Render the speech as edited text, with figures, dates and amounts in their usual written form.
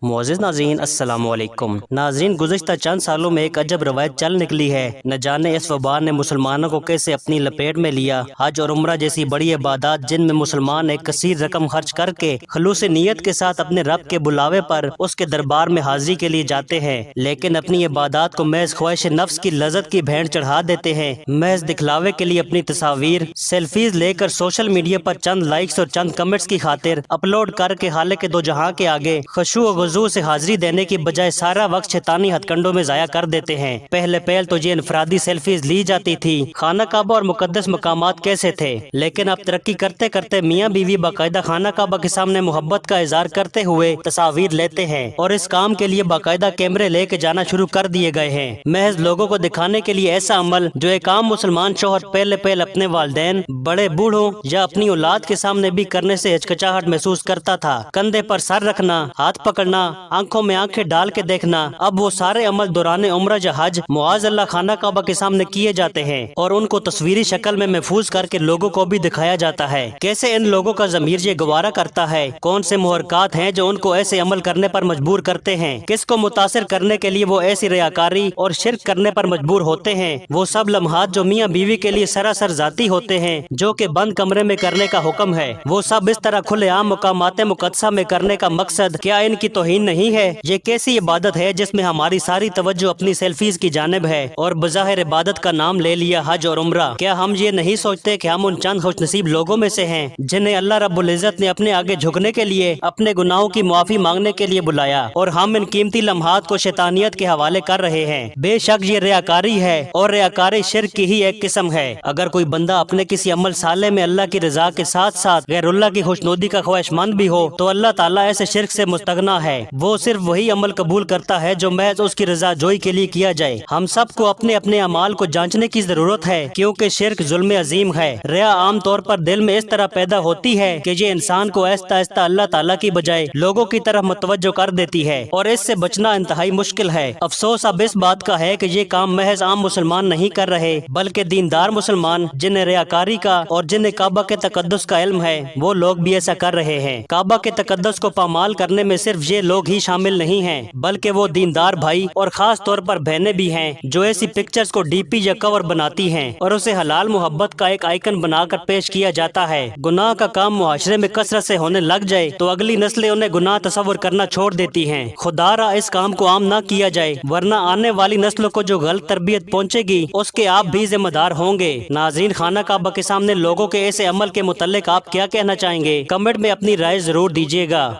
معزز ناظرین السلام علیکم۔ ناظرین، گزشتہ چند سالوں میں ایک عجب روایت چل نکلی ہے۔ نہ جانے اس وبا نے مسلمانوں کو کیسے اپنی لپیٹ میں لیا۔ حج اور عمرہ جیسی بڑی عبادات جن میں مسلمان ایک کثیر رقم خرچ کر کے خلوص نیت کے ساتھ اپنے رب کے بلاوے پر اس کے دربار میں حاضری کے لیے جاتے ہیں، لیکن اپنی عبادات کو محض خواہش نفس کی لذت کی بھینٹ چڑھا دیتے ہیں۔ محض دکھلاوے کے لیے اپنی تصاویر سیلفیز لے کر سوشل میڈیا پر چند لائکس اور چند کمنٹس کی خاطر اپلوڈ کر کے خالق دو جہاں کے آگے خشوع و خضوع سے حاضری دینے کی بجائے سارا وقت شیطانی ہتھ کنڈوں میں ضائع کر دیتے ہیں۔ پہلے تو یہ انفرادی سیلفیز لی جاتی تھی۔ خانہ کعبہ اور مقدس مقامات کیسے تھے، لیکن اب ترقی کرتے کرتے میاں بیوی باقاعدہ خانہ کعبہ کے سامنے محبت کا اظہار کرتے ہوئے تصاویر لیتے ہیں، اور اس کام کے لیے باقاعدہ کیمرے لے کے جانا شروع کر دیے گئے ہیں، محض لوگوں کو دکھانے کے لیے۔ ایسا عمل جو ایک عام مسلمان شوہر پہلے اپنے والدین، بڑے بوڑھوں یا اپنی اولاد کے سامنے بھی کرنے سے ہچکچاہٹ محسوس کرتا تھا، کندھے پر سر رکھنا، ہاتھ پکڑنا، آنکھوں میں آنکھیں ڈال کے دیکھنا، اب وہ سارے عمل دوران عمرہ یا حج معاذ اللہ خانہ کعبہ کے سامنے کیے جاتے ہیں، اور ان کو تصویری شکل میں محفوظ کر کے لوگوں کو بھی دکھایا جاتا ہے۔ کیسے ان لوگوں کا ضمیر یہ گوارا کرتا ہے؟ کون سے محرکات ہیں جو ان کو ایسے عمل کرنے پر مجبور کرتے ہیں؟ کس کو متاثر کرنے کے لیے وہ ایسی ریاکاری اور شرک کرنے پر مجبور ہوتے ہیں؟ وہ سب لمحات جو میاں بیوی کے لیے سراسر ذاتی ہوتے ہیں، جو کہ بند کمرے میں کرنے کا حکم ہے، وہ سب اس طرح کھلے عام مقامات مقدسہ میں کرنے کا مقصد کیا ان کی توہین نہیں ہے؟ یہ کیسی عبادت ہے جس میں ہماری ساری توجہ اپنی سیلفیز کی جانب ہے، اور بظاہر عبادت کا نام لے لیا حج اور عمرہ؟ کیا ہم یہ نہیں سوچتے کہ ہم ان چند خوش نصیب لوگوں میں سے ہیں جنہیں اللہ رب العزت نے اپنے آگے جھکنے کے لیے، اپنے گناہوں کی معافی مانگنے کے لیے بلایا، اور ہم ان قیمتی لمحات کو شیطانیت کے حوالے کر رہے ہیں؟ بے شک یہ ریاکاری ہے، اور ریاکاری شرک کی ہی ایک قسم ہے۔ اگر کوئی بندہ اپنے کسی عمل صالح میں اللہ کی رضا کے ساتھ ساتھ غیر اللہ کی خوشنودی کا خواہش مند بھی ہو تو اللہ تعالیٰ ایسے شرک سے مستغنا ہے۔ وہ صرف وہی عمل قبول کرتا ہے جو محض اس کی رضا جوئی کے لیے کیا جائے۔ ہم سب کو اپنے اپنے اعمال کو جانچنے کی ضرورت ہے، کیونکہ شرک ظلم عظیم ہے۔ ریا عام طور پر دل میں اس طرح پیدا ہوتی ہے کہ یہ انسان کو آہستہ آہستہ اللہ تعالیٰ کی بجائے لوگوں کی طرف متوجہ کر دیتی ہے، اور اس سے بچنا انتہائی مشکل ہے۔ افسوس اب اس بات کا ہے کہ یہ کام محض عام مسلمان نہیں کر رہے، بلکہ دیندار مسلمان جنہیں ریاکاری کا اور جنہیں کعبہ کے تقدس کا علم ہے، وہ لوگ بھی ایسا کر رہے ہیں۔ کعبہ کے تقدس کو پامال کرنے میں صرف یہ لوگ ہی شامل نہیں ہیں، بلکہ وہ دیندار بھائی اور خاص طور پر بہنیں بھی ہیں جو ایسی پکچرز کو ڈی پی یا کور بناتی ہیں، اور اسے حلال محبت کا ایک آئیکن بنا کر پیش کیا جاتا ہے۔ گناہ کا کام معاشرے میں کثرت سے ہونے لگ جائے تو اگلی نسلیں انہیں گناہ تصور کرنا چھوڑ دیتی ہیں۔ خدا را اس کام کو عام نہ کیا جائے، ورنہ آنے والی نسلوں کو جو غلط تربیت پہنچے گی اس کے آپ بھی ذمہ دار ہوں گے۔ ناظرین، خانہ کعبہ کے سامنے لوگوں کے ایسے عمل کے متعلق آپ کیا کہنا چاہیں گے؟ کمنٹ میں اپنی رائے ضرور دیجیے گا۔